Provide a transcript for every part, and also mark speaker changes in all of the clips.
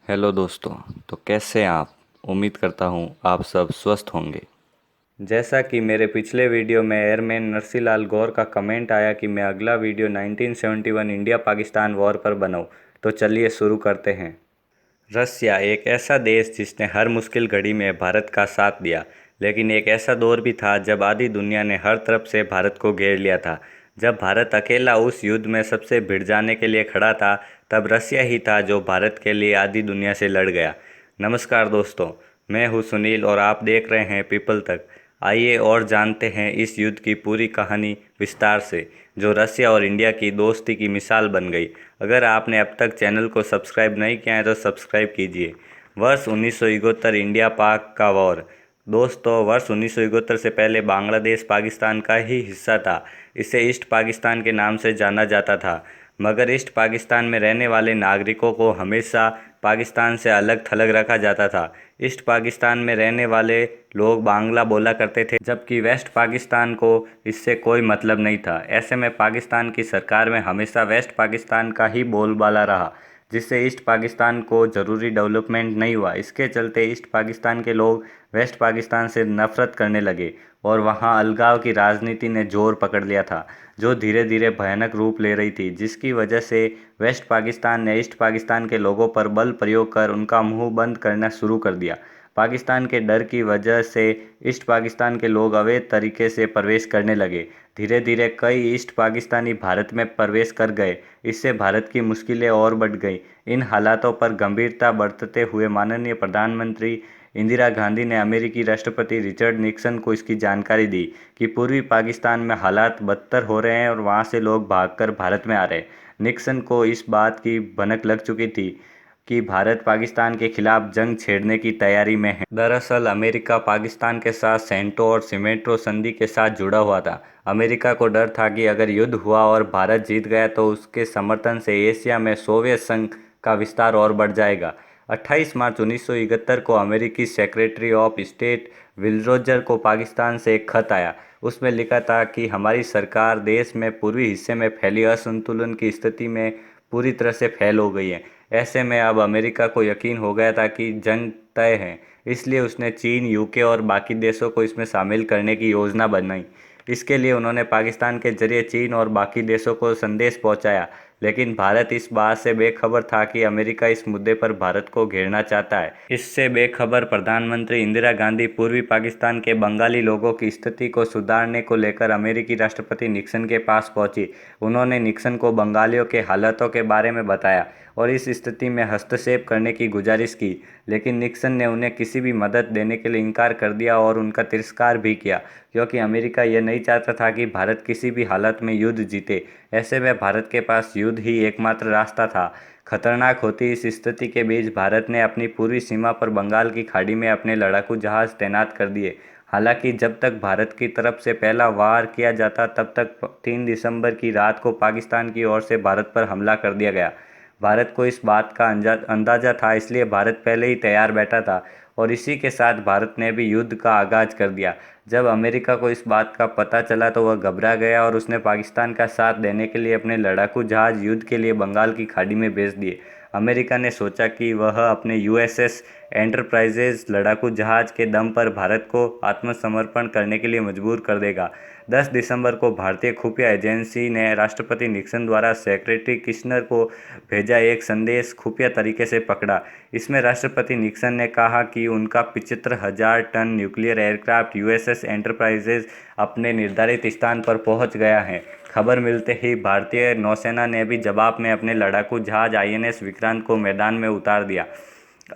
Speaker 1: Hello दोस्तों। तो कैसे हैं आप? उम्मीद करता हूँ आप सब स्वस्थ होंगे। जैसा कि मेरे पिछले वीडियो में एयरमैन नरसिलाल गौर का कमेंट आया कि मैं अगला वीडियो 1971 इंडिया पाकिस्तान वॉर पर बनाऊं, तो चलिए शुरू करते हैं। रसिया एक ऐसा देश जिसने हर मुश्किल घड़ी में भारत का साथ दिया, लेकिन एक ऐसा दौर भी था जब आधी दुनिया ने हर तरफ से भारत को घेर लिया था। जब भारत अकेला उस युद्ध में सबसे भिड़ जाने के लिए खड़ा था, तब रसिया ही था जो भारत के लिए आधी दुनिया से लड़ गया। नमस्कार दोस्तों, मैं हूँ सुनील और आप देख रहे हैं पीपल तक। आइए और जानते हैं इस युद्ध की पूरी कहानी विस्तार से, जो रसिया और इंडिया की दोस्ती की मिसाल बन गई। अगर आपने अब तक चैनल को सब्सक्राइब नहीं किया है तो सब्सक्राइब कीजिए। वर्ष 1971 इंडिया पाक का वॉर। दोस्तों, वर्ष 1971 से पहले बांग्लादेश पाकिस्तान का ही हिस्सा था। इसे ईस्ट पाकिस्तान के नाम से जाना जाता था, मगर ईस्ट पाकिस्तान में रहने वाले नागरिकों को हमेशा पाकिस्तान से अलग थलग रखा जाता था। ईस्ट पाकिस्तान में रहने वाले लोग बांग्ला बोला करते थे, जबकि वेस्ट पाकिस्तान को इससे कोई मतलब नहीं था। ऐसे में पाकिस्तान की सरकार में हमेशा वेस्ट पाकिस्तान का ही बोलबाला रहा, जिससे ईस्ट पाकिस्तान को ज़रूरी डेवलपमेंट नहीं हुआ। इसके चलते ईस्ट पाकिस्तान के लोग वेस्ट पाकिस्तान से नफरत करने लगे और वहाँ अलगाव की राजनीति ने जोर पकड़ लिया था, जो धीरे धीरे भयानक रूप ले रही थी, जिसकी वजह से वेस्ट पाकिस्तान ने ईस्ट पाकिस्तान के लोगों पर बल प्रयोग कर उनका मुंह बंद करना शुरू कर दिया। पाकिस्तान के डर की वजह से ईस्ट पाकिस्तान के लोग अवैध तरीके से प्रवेश करने लगे। धीरे धीरे कई ईस्ट पाकिस्तानी भारत में प्रवेश कर गए। इससे भारत की मुश्किलें और बढ़ गईं। इन हालातों पर गंभीरता बरतते हुए माननीय प्रधानमंत्री इंदिरा गांधी ने अमेरिकी राष्ट्रपति रिचर्ड निक्सन को इसकी जानकारी दी कि पूर्वी पाकिस्तान में हालात बदतर हो रहे हैं और वहां से लोग भागकर भारत में आ रहे हैं। निक्सन को इस बात की भनक लग चुकी थी कि भारत पाकिस्तान के खिलाफ जंग छेड़ने की तैयारी में है। दरअसल अमेरिका पाकिस्तान के साथ सेंटो और सिमेंटो संधि के साथ जुड़ा हुआ था। अमेरिका को डर था कि अगर युद्ध हुआ और भारत जीत गया तो उसके समर्थन से एशिया में सोवियत संघ का विस्तार और बढ़ जाएगा। 28 मार्च 1971 को अमेरिकी secretary of state will Roger को पाकिस्तान से एक खत आया। उसमें लिखा था कि हमारी सरकार देश में पूर्वी हिस्से में फैली असंतुलन की स्थिति में पूरी तरह से फेल हो गई है। ऐसे में अब अमेरिका को यकीन हो गया था कि जंग तय है, इसलिए उसने चीन, यूके और बाकी देशों को इसमें शामिल करने की योजना बनाई। इसके लिए उन्होंने पाकिस्तान के जरिए चीन और बाकी देशों को संदेश पहुंचाया, लेकिन भारत इस बात से बेखबर था कि अमेरिका इस मुद्दे पर भारत को घेरना चाहता है। इससे बेखबर प्रधानमंत्री इंदिरा गांधी पूर्वी पाकिस्तान के बंगाली लोगों की स्थिति को सुधारने को लेकर अमेरिकी राष्ट्रपति निक्सन के पास पहुंची। उन्होंने निक्सन को बंगालियों के हालातों के बारे में बताया और इस स्थिति में हस्तक्षेप करने की गुजारिश की, लेकिन निक्सन ने उन्हें किसी भी मदद देने के लिए इनकार कर दिया और उनका तिरस्कार भी किया, क्योंकि अमेरिका यह नहीं चाहता था कि भारत किसी भी हालत में युद्ध जीते। ऐसे में भारत के पास युद्ध ही एकमात्र रास्ता था। खतरनाक होती इस स्थिति के बीच भारत ने अपनी पूर्वी सीमा पर बंगाल की खाड़ी में अपने लड़ाकू जहाज तैनात कर दिए। हालांकि जब तक भारत की तरफ से पहला वार किया जाता, तब तक 3 दिसंबर की रात को पाकिस्तान की ओर से भारत पर हमला कर दिया गया। भारत को इस बात का अंदाजा था, इसलिए भारत पहले ही तैयार बैठा था और इसी के साथ भारत ने भी युद्ध का आगाज कर दिया। जब अमेरिका को इस बात का पता चला तो वह घबरा गया और उसने पाकिस्तान का साथ देने के लिए अपने लड़ाकू जहाज युद्ध के लिए बंगाल की खाड़ी में भेज दिए। अमेरिका ने सोचा कि वह अपने यूएसएस एंटरप्राइजेज लड़ाकू जहाज के दम पर भारत को आत्मसमर्पण करने के लिए मजबूर कर देगा। 10 दिसंबर को भारतीय खुफिया एजेंसी ने राष्ट्रपति निक्सन द्वारा सेक्रेटरी किशनर को भेजा एक संदेश खुफिया तरीके से पकड़ा। इसमें राष्ट्रपति निक्सन ने कहा कि उनका 75,000 ton nuclear aircraft USS Enterprises अपने निर्धारित स्थान पर पहुंच गया है। खबर मिलते ही भारतीय नौसेना ने भी जवाब में अपने लड़ाकू जहाज आईएनएस विक्रांत को मैदान में उतार दिया।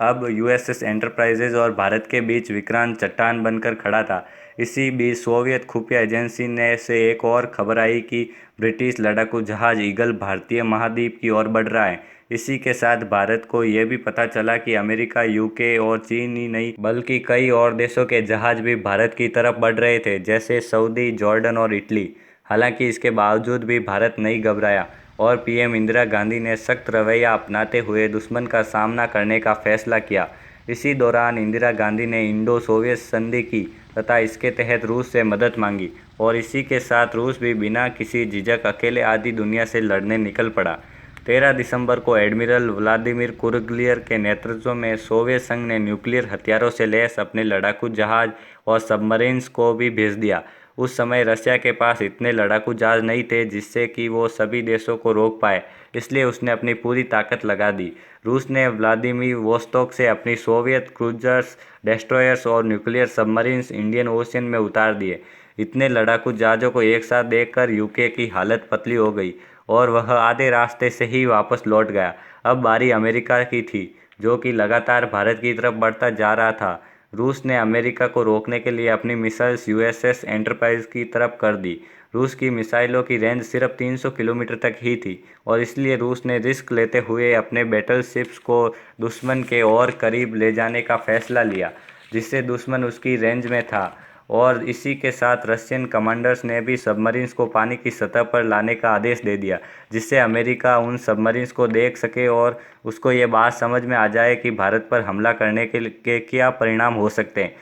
Speaker 1: अब यूएसएस एंटरप्राइजेज और भारत के बीच विक्रांत चट्टान बनकर खड़ा था। इसी बीच सोवियत खुफिया एजेंसी ने से एक और खबर आई कि ब्रिटिश लड़ाकू जहाज ईगल भारतीय महाद्वीप की ओर बढ़ रहा है। इसी के साथ भारत को यह भी पता चला कि अमेरिका, यूके और चीन ही नहीं बल्कि कई और देशों के जहाज भी भारत की तरफ बढ़ रहे थे, जैसे सऊदी, जॉर्डन और इटली। हालांकि इसके बावजूद भी भारत नहीं घबराया और पीएम इंदिरा गांधी ने सख्त रवैया अपनाते हुए दुश्मन का सामना करने का फैसला किया। इसी दौरान इंदिरा गांधी ने इंडो सोवियत संधि की तथा इसके तहत रूस से मदद मांगी और इसी के साथ रूस भी बिना किसी झिझक अकेले आधी दुनिया से लड़ने निकल पड़ा। 13 दिसंबर को एडमिरल व्लादिमीर कुरुगिलियर के नेतृत्व में सोवियत संघ ने न्यूक्लियर हथियारों से लैस अपने लड़ाकू जहाज और सबमरीन्स को भी भेज दिया। उस समय रशिया के पास इतने लड़ाकू जहाज नहीं थे जिससे कि वो सभी देशों को रोक पाए, इसलिए उसने अपनी पूरी ताकत लगा दी। रूस ने व्लादिवोस्तोक से अपनी सोवियत क्रूजर्स, डेस्ट्रॉयर्स और न्यूक्लियर सबमरीन्स इंडियन ओशन में उतार दिए। इतने लड़ाकू जहाज़ों को एक साथ देखकर यूके की हालत पतली हो गई और वह आधे रास्ते से ही वापस लौट गया। अब बारी अमेरिका की थी, जो कि लगातार भारत की तरफ बढ़ता जा रहा था। रूस ने अमेरिका को रोकने के लिए अपनी मिसाइल्स यूएसएस एंटरप्राइज की तरफ कर दी। रूस की मिसाइलों की रेंज सिर्फ 300 किलोमीटर तक ही थी और इसलिए रूस ने रिस्क लेते हुए अपने बैटलशिप्स को दुश्मन के और करीब ले जाने का फैसला लिया, जिससे दुश्मन उसकी रेंज में था। और इसी के साथ रशियन कमांडर्स ने भी सबमरीन्स को पानी की सतह पर लाने का आदेश दे दिया, जिससे अमेरिका उन सबमरीन्स को देख सके और उसको ये बात समझ में आ जाए कि भारत पर हमला करने के क्या परिणाम हो सकते हैं।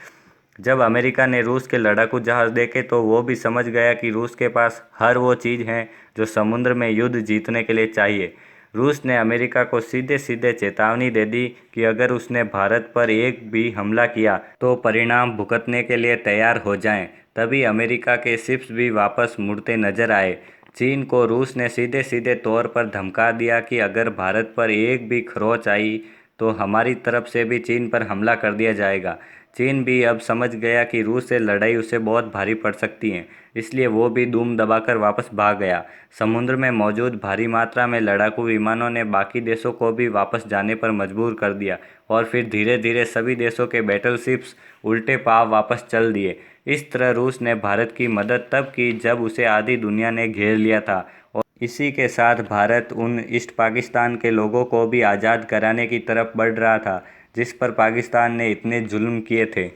Speaker 1: जब अमेरिका ने रूस के लड़ाकू जहाज़ देखे तो वो भी समझ गया कि रूस के पास हर वो चीज़ है जो समुद्र में युद्ध जीतने के लिए चाहिए। रूस ने अमेरिका को सीधे सीधे चेतावनी दे दी कि अगर उसने भारत पर एक भी हमला किया तो परिणाम भुगतने के लिए तैयार हो जाएं। तभी अमेरिका के शिप्स भी वापस मुड़ते नजर आए। चीन को रूस ने सीधे सीधे तौर पर धमका दिया कि अगर भारत पर एक भी खरोंच आई तो हमारी तरफ से भी चीन पर हमला कर दिया जाएगा। चीन भी अब समझ गया कि रूस से लड़ाई उसे बहुत भारी पड़ सकती है, इसलिए वो भी दुम दबाकर वापस भाग गया। समुद्र में मौजूद भारी मात्रा में लड़ाकू विमानों ने बाकी देशों को भी वापस जाने पर मजबूर कर दिया और फिर धीरे धीरे सभी देशों के बैटलशिप्स उल्टे पाव वापस चल दिए। इस तरह रूस ने भारत की मदद तब की जब उसे आधी दुनिया ने घेर लिया था और इसी के साथ भारत उन ईस्ट पाकिस्तान के लोगों को भी आज़ाद कराने की तरफ बढ़ रहा था जिस पर पाकिस्तान ने इतने जुल्म किए थे।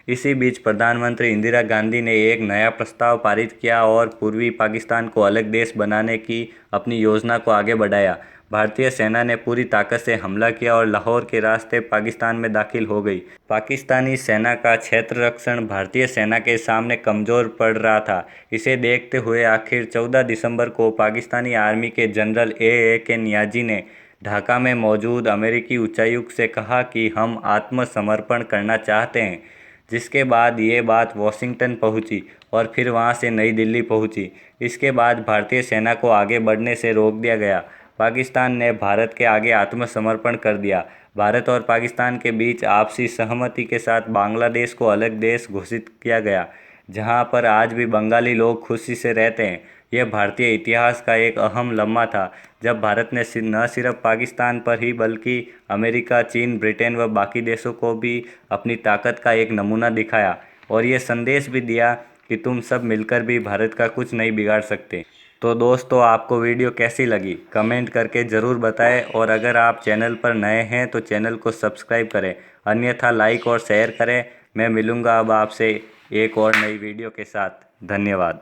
Speaker 1: इसी बीच प्रधानमंत्री इंदिरा गांधी ने एक नया प्रस्ताव पारित किया और पूर्वी पाकिस्तान को अलग देश बनाने की अपनी योजना को आगे बढ़ाया। भारतीय सेना ने पूरी ताकत से हमला किया और लाहौर के रास्ते पाकिस्तान में दाखिल हो गई। पाकिस्तानी सेना का क्षेत्र रक्षण भारतीय सेना के सामने कमज़ोर पड़ रहा था। इसे देखते हुए आखिर 14 दिसंबर को पाकिस्तानी आर्मी के जनरल ए के नियाजी ने ढाका में मौजूद अमेरिकी उच्चायुक्त से कहा कि हम आत्मसमर्पण करना चाहते हैं, जिसके बाद ये बात वॉशिंगटन पहुंची और फिर वहां से नई दिल्ली पहुंची। इसके बाद भारतीय सेना को आगे बढ़ने से रोक दिया गया। पाकिस्तान ने भारत के आगे आत्मसमर्पण कर दिया। भारत और पाकिस्तान के बीच आपसी सहमति के साथ बांग्लादेश को अलग देश घोषित किया गया, जहां पर आज भी बंगाली लोग खुशी से रहते हैं। यह भारतीय इतिहास का एक अहम लम्हा था जब भारत ने न सिर्फ पाकिस्तान पर ही बल्कि अमेरिका, चीन, ब्रिटेन व बाकी देशों को भी अपनी ताकत का एक नमूना दिखाया और ये संदेश भी दिया कि तुम सब मिलकर भी भारत का कुछ नहीं बिगाड़ सकते। तो दोस्तों, आपको वीडियो कैसी लगी कमेंट करके ज़रूर बताएं और अगर आप चैनल पर नए हैं तो चैनल को सब्सक्राइब करें, अन्यथा लाइक और शेयर करें। मैं मिलूँगा अब आपसे एक और नई वीडियो के साथ। धन्यवाद।